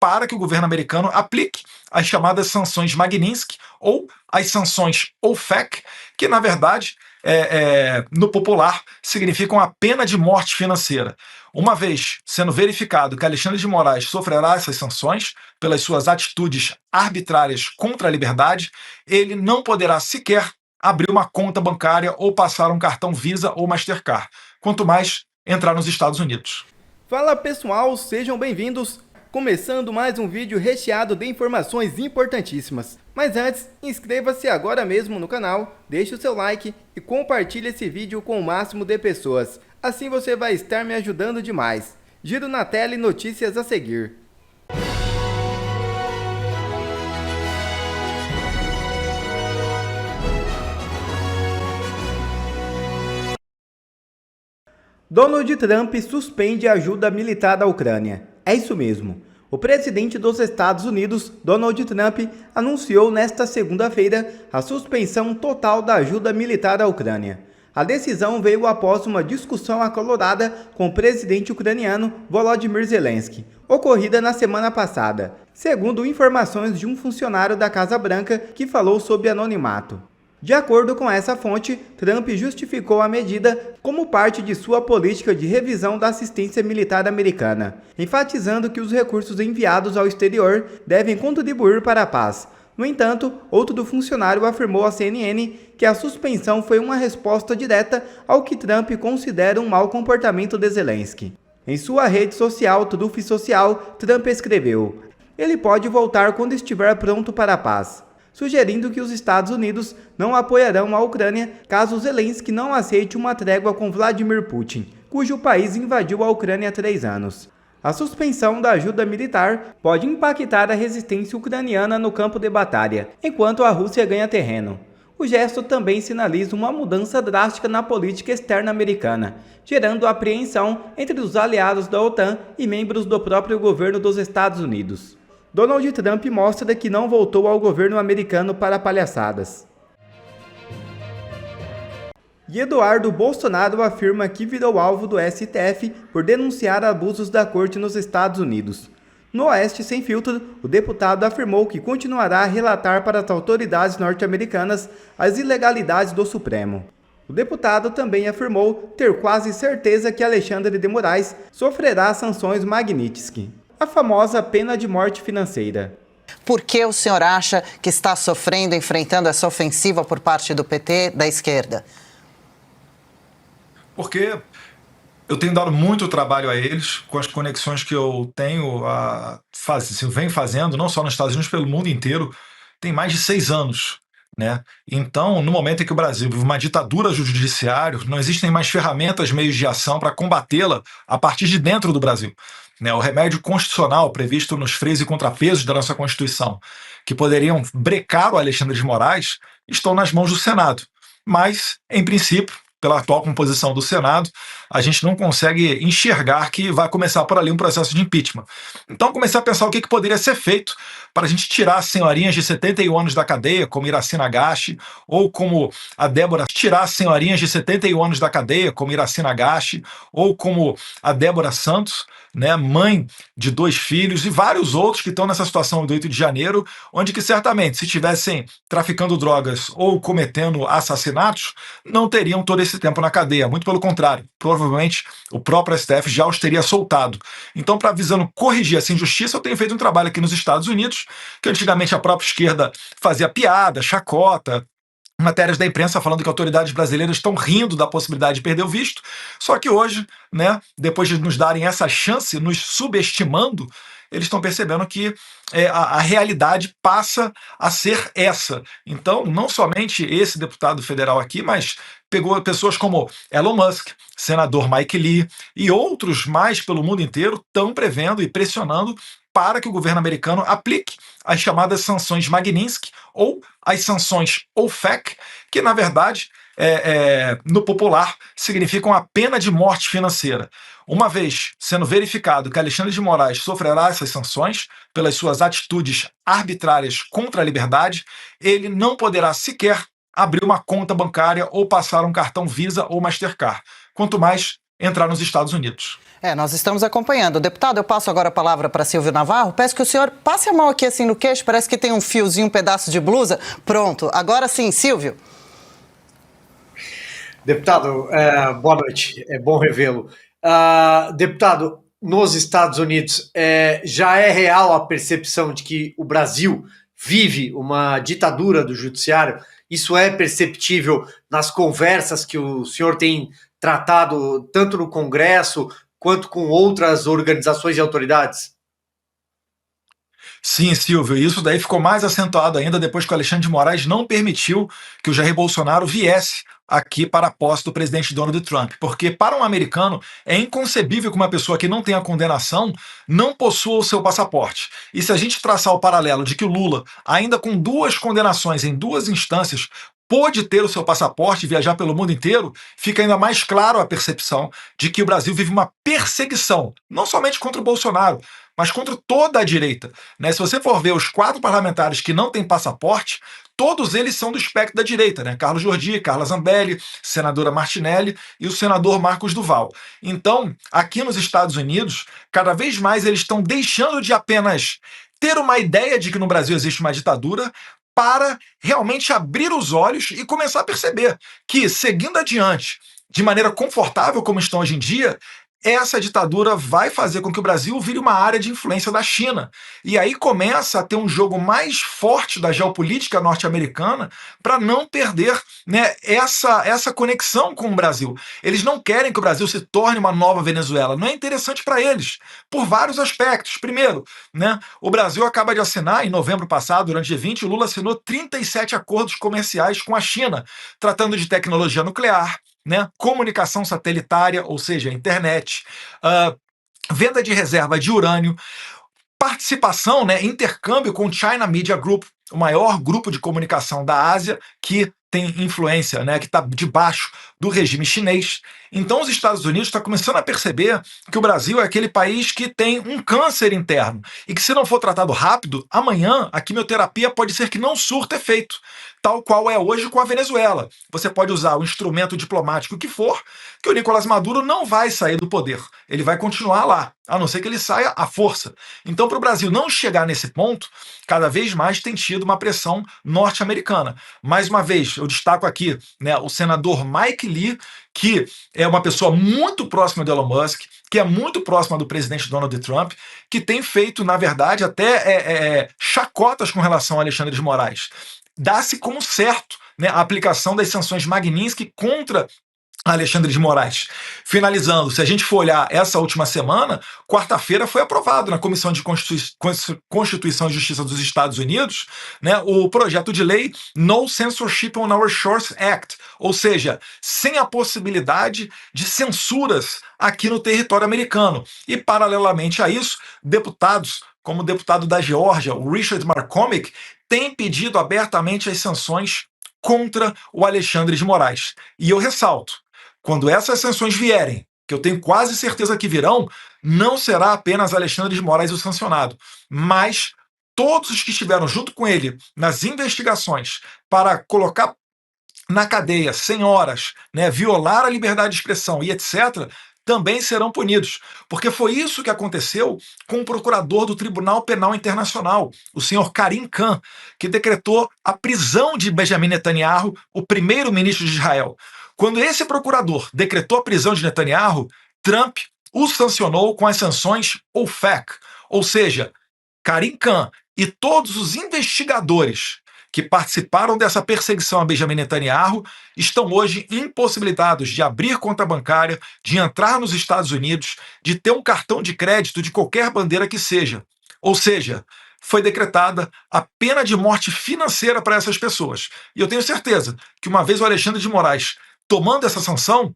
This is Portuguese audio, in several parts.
para que o governo americano aplique as chamadas sanções Magnitsky ou as sanções OFAC, que na verdade, no popular, significam a pena de morte financeira. Uma vez sendo verificado que Alexandre de Moraes sofrerá essas sanções pelas suas atitudes arbitrárias contra a liberdade, ele não poderá sequer abrir uma conta bancária ou passar um cartão Visa ou Mastercard, quanto mais entrar nos Estados Unidos. Fala pessoal, sejam bem-vindos! Começando mais um vídeo recheado de informações importantíssimas. Mas antes, inscreva-se agora mesmo no canal, deixe o seu like e compartilhe esse vídeo com o máximo de pessoas. Assim você vai estar me ajudando demais. Giro na tela e notícias a seguir. Donald Trump suspende a ajuda militar à Ucrânia. É isso mesmo. O presidente dos Estados Unidos, Donald Trump, anunciou nesta segunda-feira a suspensão total da ajuda militar à Ucrânia. A decisão veio após uma discussão acalorada com o presidente ucraniano Volodymyr Zelensky, ocorrida na semana passada, segundo informações de um funcionário da Casa Branca que falou sob anonimato. De acordo com essa fonte, Trump justificou a medida como parte de sua política de revisão da assistência militar americana, enfatizando que os recursos enviados ao exterior devem contribuir para a paz. No entanto, outro funcionário afirmou à CNN que a suspensão foi uma resposta direta ao que Trump considera um mau comportamento de Zelensky. Em sua rede social, Truth Social, Trump escreveu: "Ele pode voltar quando estiver pronto para a paz", sugerindo que os Estados Unidos não apoiarão a Ucrânia caso Zelensky não aceite uma trégua com Vladimir Putin, cujo país invadiu a Ucrânia há 3 anos. A suspensão da ajuda militar pode impactar a resistência ucraniana no campo de batalha, enquanto a Rússia ganha terreno. O gesto também sinaliza uma mudança drástica na política externa americana, gerando apreensão entre os aliados da OTAN e membros do próprio governo dos Estados Unidos. Donald Trump mostra que não voltou ao governo americano para palhaçadas. E Eduardo Bolsonaro afirma que virou alvo do STF por denunciar abusos da corte nos Estados Unidos. No Oeste Sem Filtro, o deputado afirmou que continuará a relatar para as autoridades norte-americanas as ilegalidades do Supremo. O deputado também afirmou ter quase certeza que Alexandre de Moraes sofrerá sanções Magnitsky, a famosa pena de morte financeira. Por que o senhor acha que está sofrendo, enfrentando essa ofensiva por parte do PT, da esquerda? Porque eu tenho dado muito trabalho a eles, com as conexões que eu tenho eu venho fazendo, não só nos Estados Unidos, pelo mundo inteiro, tem mais de 6 anos. Né? Então, no momento em que o Brasil vive uma ditadura do judiciário, não existem mais ferramentas, meios de ação para combatê-la a partir de dentro do Brasil. Né? O remédio constitucional previsto nos freios e contrapesos da nossa Constituição, que poderiam brecar o Alexandre de Moraes, estão nas mãos do Senado. Mas, em princípio, pela atual composição do Senado, a gente não consegue enxergar que vai começar por ali um processo de impeachment. Então, comecei a pensar o que poderia ser feito para a gente tirar as senhorinhas de 71 anos da cadeia, como Iracy Nagashi, ou como a Débora, tirar as senhorinhas de 71 anos da cadeia, como Iracy Nagashi, ou como a Débora Santos, né, mãe de 2 filhos, e vários outros que estão nessa situação do 8 de janeiro, onde que certamente, se estivessem traficando drogas ou cometendo assassinatos, não teriam todo esse tempo na cadeia. Muito pelo contrário, provavelmente o próprio STF já os teria soltado. Então, para visando corrigir essa injustiça, eu tenho feito um trabalho aqui nos Estados Unidos, que antigamente a própria esquerda fazia piada, chacota, matérias da imprensa falando que autoridades brasileiras estão rindo da possibilidade de perder o visto, só que hoje, né, depois de nos darem essa chance, nos subestimando, eles estão percebendo que a realidade passa a ser essa. Então, não somente esse deputado federal aqui, mas pegou pessoas como Elon Musk, senador Mike Lee e outros mais pelo mundo inteiro estão prevendo e pressionando para que o governo americano aplique as chamadas sanções Magnitsky ou as sanções OFAC, que na verdade, no popular, significam a pena de morte financeira. Uma vez sendo verificado que Alexandre de Moraes sofrerá essas sanções pelas suas atitudes arbitrárias contra a liberdade, ele não poderá sequer abrir uma conta bancária ou passar um cartão Visa ou Mastercard, quanto mais entrar nos Estados Unidos. Nós estamos acompanhando. Deputado, eu passo agora a palavra para Silvio Navarro. Peço que o senhor passe a mão aqui assim no queixo, parece que tem um fiozinho, um pedaço de blusa. Pronto, agora sim, Silvio. Deputado, boa noite, é bom revê-lo. Deputado, nos Estados Unidos, já é real a percepção de que o Brasil vive uma ditadura do judiciário? Isso é perceptível nas conversas que o senhor tem tratado tanto no Congresso quanto com outras organizações e autoridades? Sim, Silvio, isso daí ficou mais acentuado ainda depois que o Alexandre de Moraes não permitiu que o Jair Bolsonaro viesse aqui para a posse do presidente Donald Trump, porque para um americano é inconcebível que uma pessoa que não tenha condenação não possua o seu passaporte. E se a gente traçar o paralelo de que o Lula, ainda com 2 condenações em 2 instâncias, pôde ter o seu passaporte e viajar pelo mundo inteiro, fica ainda mais claro a percepção de que o Brasil vive uma perseguição, não somente contra o Bolsonaro, mas contra toda a direita. Né? Se você for ver os 4 parlamentares que não têm passaporte, todos eles são do espectro da direita, né? Carlos Jordi, Carla Zambelli, senadora Martinelli e o senador Marcos Duval. Então, aqui nos Estados Unidos, cada vez mais eles estão deixando de apenas ter uma ideia de que no Brasil existe uma ditadura para realmente abrir os olhos e começar a perceber que, seguindo adiante, de maneira confortável como estão hoje em dia, essa ditadura vai fazer com que o Brasil vire uma área de influência da China. E aí começa a ter um jogo mais forte da geopolítica norte-americana para não perder, né, essa conexão com o Brasil. Eles não querem que o Brasil se torne uma nova Venezuela. Não é interessante para eles, por vários aspectos. Primeiro, né, o Brasil acaba de assinar, em novembro passado, durante o G20, o Lula assinou 37 acordos comerciais com a China, tratando de tecnologia nuclear, né, comunicação satelitária, ou seja, internet, venda de reserva de urânio, participação, né, intercâmbio com o China Media Group, o maior grupo de comunicação da Ásia que tem influência, né, que está debaixo do regime chinês. Então os Estados Unidos estão começando a perceber que o Brasil é aquele país que tem um câncer interno e que, se não for tratado rápido, amanhã a quimioterapia pode ser que não surta efeito, tal qual é hoje com a Venezuela. Você pode usar o instrumento diplomático que for, que o Nicolás Maduro não vai sair do poder. Ele vai continuar lá, a não ser que ele saia à força. Então, para o Brasil não chegar nesse ponto, cada vez mais tem tido uma pressão norte-americana. Mais uma vez, eu destaco aqui, né, o senador Mike Lee, que é uma pessoa muito próxima do Elon Musk, que é muito próxima do presidente Donald Trump, que tem feito, na verdade, até chacotas com relação a Alexandre de Moraes. Dá-se como certo, né, a aplicação das sanções Magnitsky contra Alexandre de Moraes. Finalizando, se a gente for olhar essa última semana, quarta-feira foi aprovado na Comissão de Constituição e Justiça dos Estados Unidos, né, o projeto de lei No Censorship on Our Shores Act, ou seja, sem a possibilidade de censuras aqui no território americano. E, paralelamente a isso, deputados, como o deputado da Geórgia, o Richard McCormick, têm pedido abertamente as sanções contra o Alexandre de Moraes. E eu ressalto, quando essas sanções vierem, que eu tenho quase certeza que virão, não será apenas Alexandre de Moraes o sancionado, mas todos os que estiveram junto com ele nas investigações para colocar na cadeia 100 horas, né, violar a liberdade de expressão e etc., também serão punidos. Porque foi isso que aconteceu com o procurador do Tribunal Penal Internacional, o senhor Karim Khan, que decretou a prisão de Benjamin Netanyahu, o primeiro-ministro de Israel. Quando esse procurador decretou a prisão de Netanyahu, Trump o sancionou com as sanções OFAC, ou seja, Karim Khan e todos os investigadores que participaram dessa perseguição a Benjamin Netanyahu estão hoje impossibilitados de abrir conta bancária, de entrar nos Estados Unidos, de ter um cartão de crédito de qualquer bandeira que seja. Ou seja, foi decretada a pena de morte financeira para essas pessoas. E eu tenho certeza que, uma vez o Alexandre de Moraes tomando essa sanção,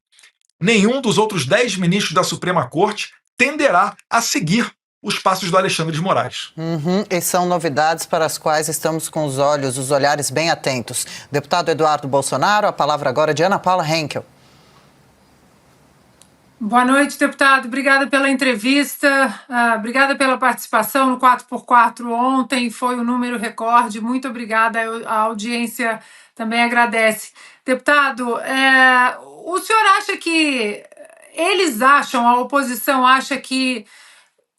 nenhum dos outros 10 ministros da Suprema Corte tenderá a seguir os passos do Alexandre de Moraes. E são novidades para as quais estamos com os olhares bem atentos. Deputado Eduardo Bolsonaro, a palavra agora é de Ana Paula Henkel. Boa noite, deputado. Obrigada pela entrevista, obrigada pela participação no 4x4 ontem, foi um número recorde. Muito obrigada, a audiência também agradece. Deputado, o senhor acha que eles acham, a oposição acha que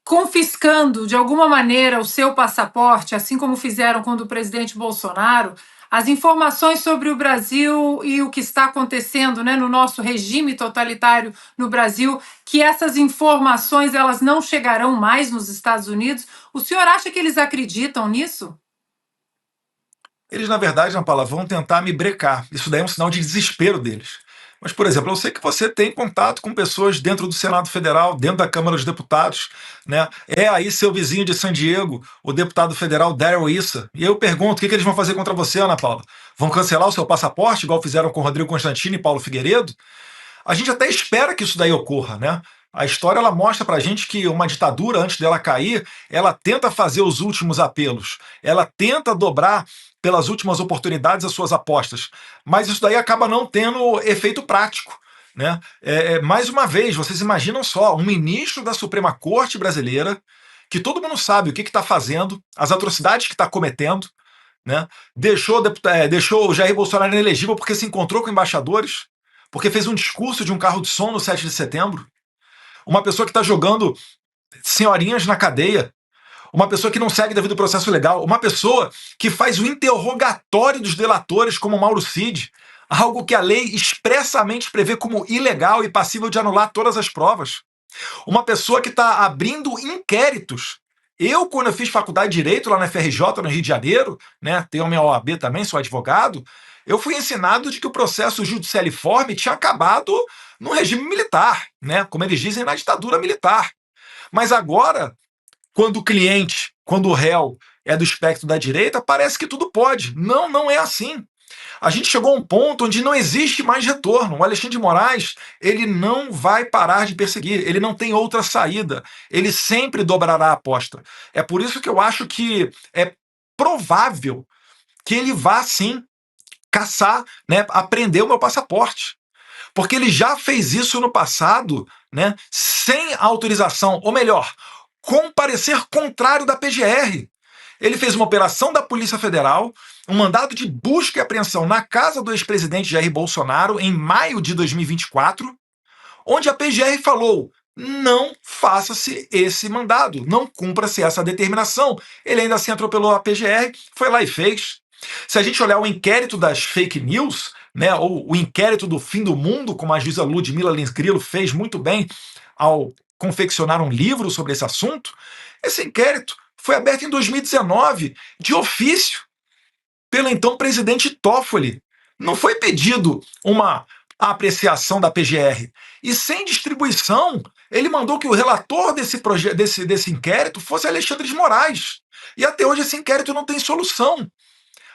confiscando de alguma maneira o seu passaporte, assim como fizeram com o do presidente Bolsonaro, as informações sobre o Brasil e o que está acontecendo, né, no nosso regime totalitário no Brasil, que essas informações elas não chegarão mais nos Estados Unidos. O senhor acha que eles acreditam nisso? Eles, na verdade, Ana Paula, vão tentar me brecar. Isso daí é um sinal de desespero deles. Mas, por exemplo, eu sei que você tem contato com pessoas dentro do Senado Federal, dentro da Câmara dos Deputados, né? É aí seu vizinho de San Diego, o deputado federal Darrell Issa. E eu pergunto, o que eles vão fazer contra você, Ana Paula? Vão cancelar o seu passaporte, igual fizeram com Rodrigo Constantino e Paulo Figueiredo? A gente até espera que isso daí ocorra, né? A história ela mostra pra gente que uma ditadura, antes dela cair, ela tenta fazer os últimos apelos, ela tenta dobrar pelas últimas oportunidades as suas apostas, mas isso daí acaba não tendo efeito prático, né? Mais uma vez, vocês imaginam só, um ministro da Suprema Corte brasileira, que todo mundo sabe o que está fazendo, as atrocidades que está cometendo, né? Deixou o Jair Bolsonaro inelegível porque se encontrou com embaixadores, porque fez um discurso de um carro de som no 7 de setembro, uma pessoa que está jogando senhorinhas na cadeia, uma pessoa que não segue devido ao processo legal, uma pessoa que faz o interrogatório dos delatores, como Mauro Cid, algo que a lei expressamente prevê como ilegal e passível de anular todas as provas. Uma pessoa que está abrindo inquéritos. Eu, quando eu fiz faculdade de Direito lá na FRJ, no Rio de Janeiro, né, tenho a minha OAB também, sou advogado, eu fui ensinado de que o processo judicialiforme tinha acabado no regime militar, né, como eles dizem, na ditadura militar. Mas agora, quando o cliente, quando o réu é do espectro da direita, parece que tudo pode. Não, não é assim. A gente chegou a um ponto onde não existe mais retorno. O Alexandre de Moraes, ele não vai parar de perseguir, ele não tem outra saída. Ele sempre dobrará a aposta. É por isso que eu acho que é provável que ele vá, sim, caçar, né, apreender o meu passaporte. Porque ele já fez isso no passado, né, sem autorização, ou melhor, com parecer contrário da PGR. Ele fez uma operação da Polícia Federal, um mandado de busca e apreensão na casa do ex-presidente Jair Bolsonaro em maio de 2024, onde a PGR falou: não faça-se esse mandado, não cumpra-se essa determinação. Ele ainda assim atropelou a PGR, foi lá e fez. Se a gente olhar o inquérito das fake news, né, ou o inquérito do fim do mundo, como a juíza Ludmila Lins Grillo fez muito bem ao confeccionar um livro sobre esse assunto, esse inquérito foi aberto em 2019, de ofício, pelo então presidente Toffoli. Não foi pedido uma apreciação da PGR. E sem distribuição, ele mandou que o relator desse inquérito fosse Alexandre de Moraes. E até hoje esse inquérito não tem solução.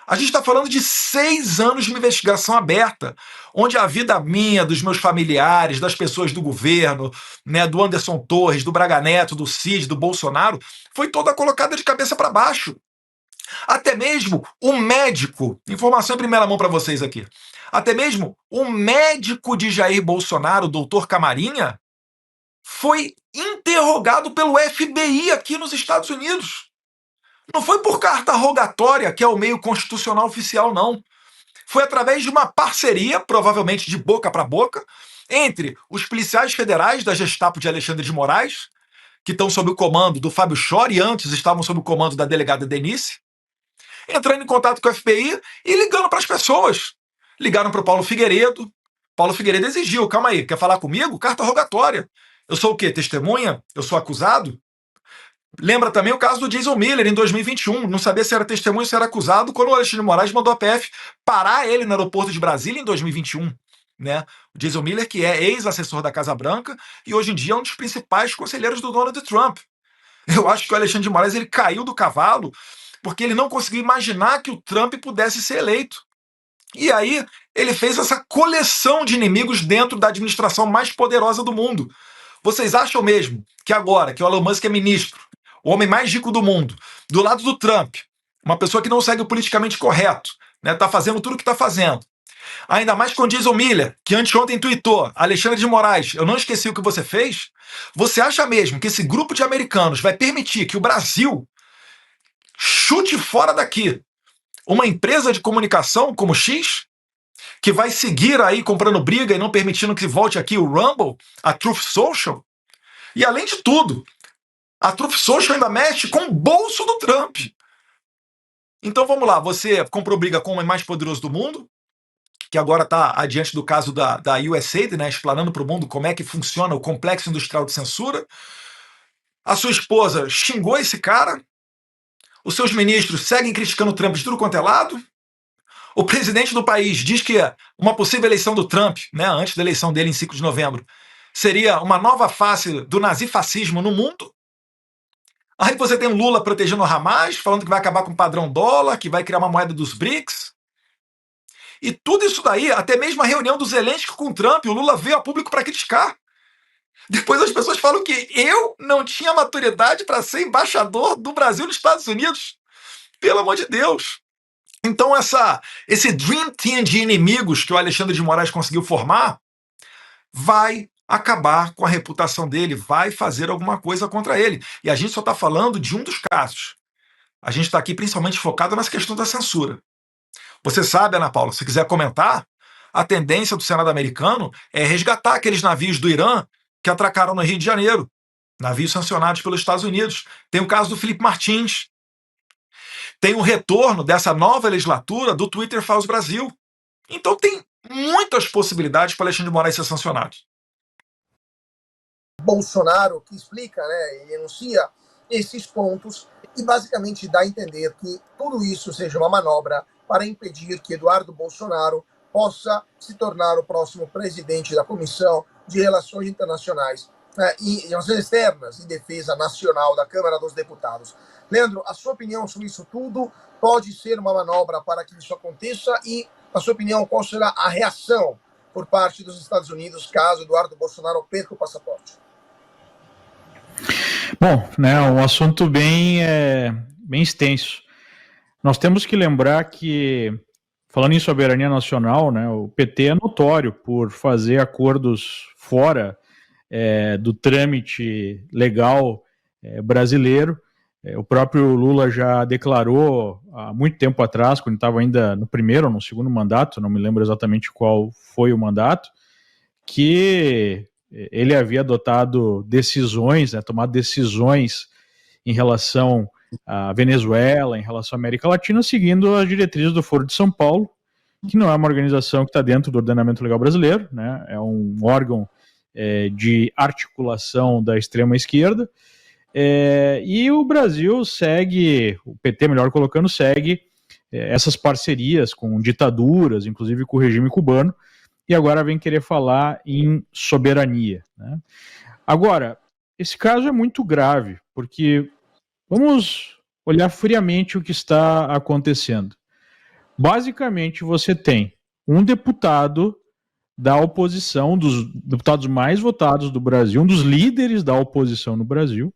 A gente está falando de 6 anos de uma investigação aberta, onde a vida minha, dos meus familiares, das pessoas do governo, né, do Anderson Torres, do Braga Neto, do Cid, do Bolsonaro, foi toda colocada de cabeça para baixo. Até mesmo o médico, informação em primeira mão para vocês aqui, até mesmo o médico de Jair Bolsonaro, o doutor Camarinha, foi interrogado pelo FBI aqui nos Estados Unidos. Não foi por carta rogatória, que é o meio constitucional oficial, não. Foi através de uma parceria, provavelmente de boca para boca, entre os policiais federais da Gestapo de Alexandre de Moraes, que estão sob o comando do Fábio Chor e antes estavam sob o comando da delegada Denise, entrando em contato com o FBI e ligando para as pessoas. Ligaram para o Paulo Figueiredo. Paulo Figueiredo exigiu: calma aí, quer falar comigo? Carta rogatória. Eu sou o quê? Testemunha? Eu sou acusado? Lembra também o caso do Jason Miller, em 2021. Não sabia se era testemunha ou se era acusado, quando o Alexandre de Moraes mandou a PF parar ele no aeroporto de Brasília em 2021. Né? O Jason Miller, que é ex-assessor da Casa Branca e hoje em dia é um dos principais conselheiros do Donald Trump. Eu acho que o Alexandre de Moraes ele caiu do cavalo porque ele não conseguiu imaginar que o Trump pudesse ser eleito. E aí ele fez essa coleção de inimigos dentro da administração mais poderosa do mundo. Vocês acham mesmo que agora que o Elon Musk é ministro, o homem mais rico do mundo, do lado do Trump, uma pessoa que não segue o politicamente correto, né, tá fazendo tudo o que está fazendo, ainda mais com o Jason Miller, que anteontem tweetou: Alexandre de Moraes, eu não esqueci o que você fez? Você acha mesmo que esse grupo de americanos vai permitir que o Brasil chute fora daqui uma empresa de comunicação como X, que vai seguir aí comprando briga e não permitindo que volte aqui o Rumble, a Truth Social. E além de tudo, a Truth Social ainda mexe com o bolso do Trump. Então vamos lá, você comprou briga com o homem mais poderoso do mundo, que agora está adiante do caso da USAID, né, explanando para o mundo como é que funciona o complexo industrial de censura. A sua esposa xingou esse cara, os seus ministros seguem criticando o Trump de tudo quanto é lado, o presidente do país diz que uma possível eleição do Trump, né, antes da eleição dele em 5 de novembro, seria uma nova face do nazifascismo no mundo. Aí você tem o Lula protegendo o Hamas, falando que vai acabar com o padrão dólar, que vai criar uma moeda dos BRICS. E tudo isso daí, até mesmo a reunião do Zelensky com o Trump, o Lula veio a público para criticar. Depois as pessoas falam que eu não tinha maturidade para ser embaixador do Brasil nos Estados Unidos. Pelo amor de Deus. Então esse Dream Team de inimigos que o Alexandre de Moraes conseguiu formar vai acabar com a reputação dele, vai fazer alguma coisa contra ele. E a gente só está falando de um dos casos. A gente está aqui principalmente focado nessa questão da censura. Você sabe, Ana Paula, se quiser comentar, a tendência do Senado americano é resgatar aqueles navios do Irã que atracaram no Rio de Janeiro, navios sancionados pelos Estados Unidos. Tem o caso do Felipe Martins. Tem o retorno dessa nova legislatura do Twitter Files Brasil. Então tem muitas possibilidades para Alexandre de Moraes ser sancionado. Bolsonaro, que explica, né, e enuncia esses pontos e basicamente dá a entender que tudo isso seja uma manobra para impedir que Eduardo Bolsonaro possa se tornar o próximo presidente da Comissão de Relações Internacionais e Relações Externas e Defesa Nacional da Câmara dos Deputados. Leandro, a sua opinião sobre isso tudo? Pode ser uma manobra para que isso aconteça? E, na sua opinião, qual será a reação por parte dos Estados Unidos caso Eduardo Bolsonaro perca o passaporte? Bom, né, um assunto bem extenso. Nós temos que lembrar que, falando em soberania nacional, né, o PT é notório por fazer acordos fora do trâmite legal brasileiro. O próprio Lula já declarou há muito tempo atrás, quando estava ainda no primeiro ou no segundo mandato, não me lembro exatamente qual foi o mandato, que ele havia adotado decisões, tomado decisões em relação à Venezuela, em relação à América Latina, seguindo as diretrizes do Foro de São Paulo, que não é uma organização que está dentro do ordenamento legal brasileiro, né? É um órgão de articulação da extrema-esquerda, e o Brasil segue, o PT, melhor colocando, segue essas parcerias com ditaduras, inclusive com o regime cubano, e agora vem querer falar em soberania, né? Agora, esse caso é muito grave, porque vamos olhar friamente o que está acontecendo. Basicamente, você tem um deputado da oposição, um dos deputados mais votados do Brasil, um dos líderes da oposição no Brasil,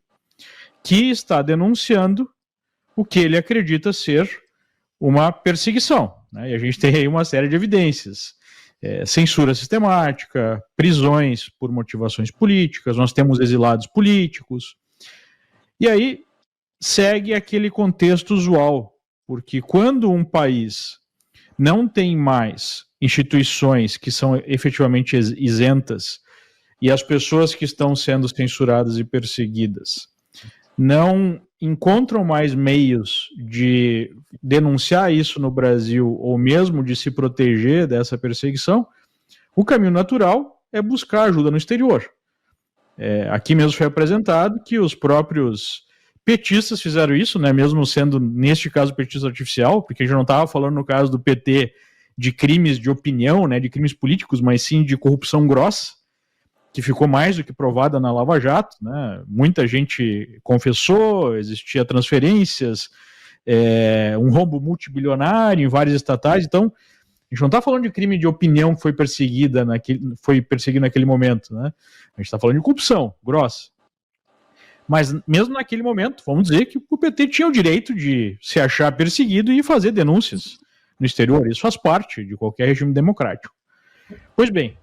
que está denunciando o que ele acredita ser uma perseguição, né? E a gente tem aí uma série de evidências. Censura sistemática, prisões por motivações políticas, nós temos exilados políticos. E aí segue aquele contexto usual, porque quando um país não tem mais instituições que são efetivamente isentas e as pessoas que estão sendo censuradas e perseguidas não encontram mais meios de denunciar isso no Brasil ou mesmo de se proteger dessa perseguição, o caminho natural é buscar ajuda no exterior. Aqui mesmo foi apresentado que os próprios petistas fizeram isso, né, mesmo sendo, neste caso, petista artificial, porque a gente não estava falando, no caso do PT, de crimes de opinião, né, de crimes políticos, mas sim de corrupção grossa, que ficou mais do que provada na Lava Jato, né? Muita gente confessou, existia transferências, um rombo multibilionário em várias estatais. Então, a gente não está falando de crime de opinião que foi perseguido naquele momento, né? A gente está falando de corrupção grossa. Mas mesmo naquele momento, vamos dizer que o PT tinha o direito de se achar perseguido e fazer denúncias no exterior. Isso faz parte de qualquer regime democrático. Pois bem,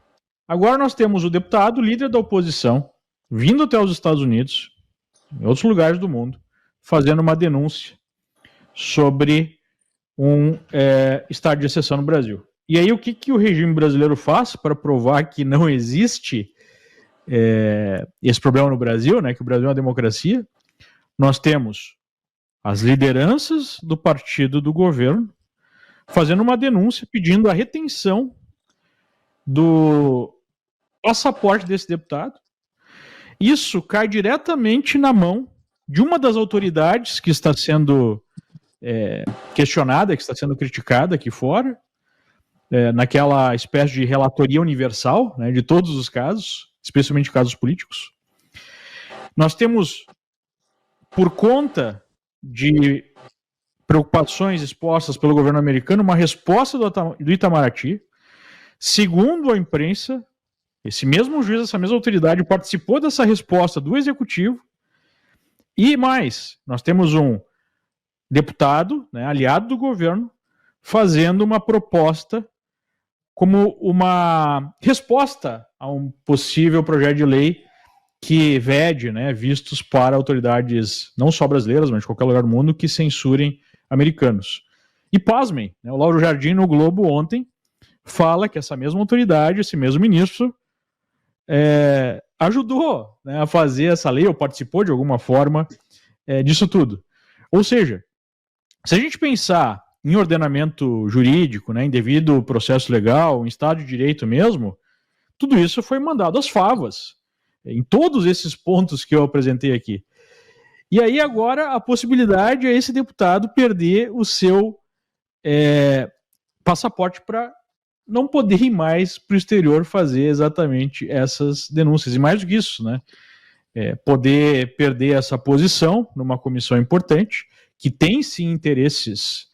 agora nós temos o deputado, líder da oposição, vindo até os Estados Unidos, em outros lugares do mundo, fazendo uma denúncia sobre um estado de exceção no Brasil. E aí o que o regime brasileiro faz para provar que não existe esse problema no Brasil, né, que o Brasil é uma democracia? Nós temos as lideranças do partido do governo fazendo uma denúncia pedindo a retenção do passaporte desse deputado. Isso cai diretamente na mão de uma das autoridades que está sendo questionada, que está sendo criticada aqui fora, naquela espécie de relatoria universal, né, de todos os casos, especialmente casos políticos. Nós temos, por conta de preocupações expostas pelo governo americano, uma resposta do Itamaraty. Segundo a imprensa, esse mesmo juiz, essa mesma autoridade participou dessa resposta do executivo. E mais, nós temos um deputado, né, aliado do governo, fazendo uma proposta como uma resposta a um possível projeto de lei que vede, né, vistos para autoridades não só brasileiras, mas de qualquer lugar do mundo, que censurem americanos. E pasmem, né, o Lauro Jardim no Globo ontem fala que essa mesma autoridade, esse mesmo ministro, ajudou, né, a fazer essa lei, ou participou de alguma forma disso tudo. Ou seja, se a gente pensar em ordenamento jurídico, né, em devido processo legal, em Estado de Direito mesmo, tudo isso foi mandado às favas, em todos esses pontos que eu apresentei aqui. E aí agora a possibilidade é esse deputado perder o seu passaporte para não poder ir mais para o exterior fazer exatamente essas denúncias. E mais do que isso, né? Poder perder essa posição numa comissão importante, que tem sim interesses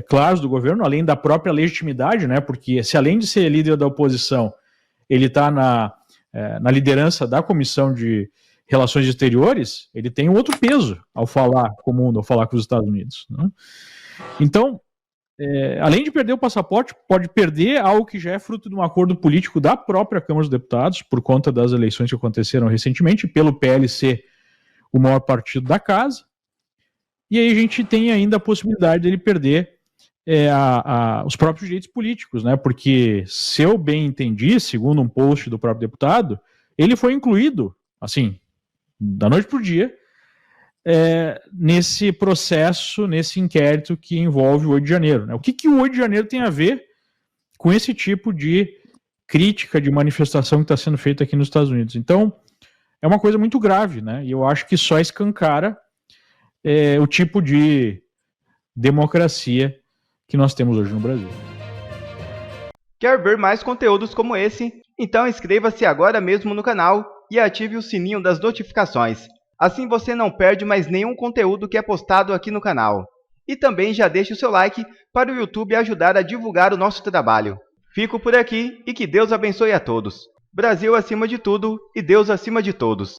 claros do governo, além da própria legitimidade, né? Porque se além de ser líder da oposição, ele está na liderança da Comissão de Relações Exteriores, ele tem um outro peso ao falar com o mundo, ao falar com os Estados Unidos, né? Então, além de perder o passaporte, pode perder algo que já é fruto de um acordo político da própria Câmara dos Deputados, por conta das eleições que aconteceram recentemente, pelo PLC, o maior partido da casa. E aí a gente tem ainda a possibilidade dele perder os próprios direitos políticos, né? Porque, se eu bem entendi, segundo um post do próprio deputado, ele foi incluído, assim, da noite para o dia, nesse processo, nesse inquérito que envolve o 8 de janeiro. Né? O que o 8 de janeiro tem a ver com esse tipo de crítica, de manifestação que está sendo feita aqui nos Estados Unidos? Então, é uma coisa muito grave, né? E eu acho que só escancara o tipo de democracia que nós temos hoje no Brasil. Quer ver mais conteúdos como esse? Então inscreva-se agora mesmo no canal e ative o sininho das notificações. Assim você não perde mais nenhum conteúdo que é postado aqui no canal. E também já deixe o seu like para o YouTube ajudar a divulgar o nosso trabalho. Fico por aqui e que Deus abençoe a todos. Brasil acima de tudo e Deus acima de todos.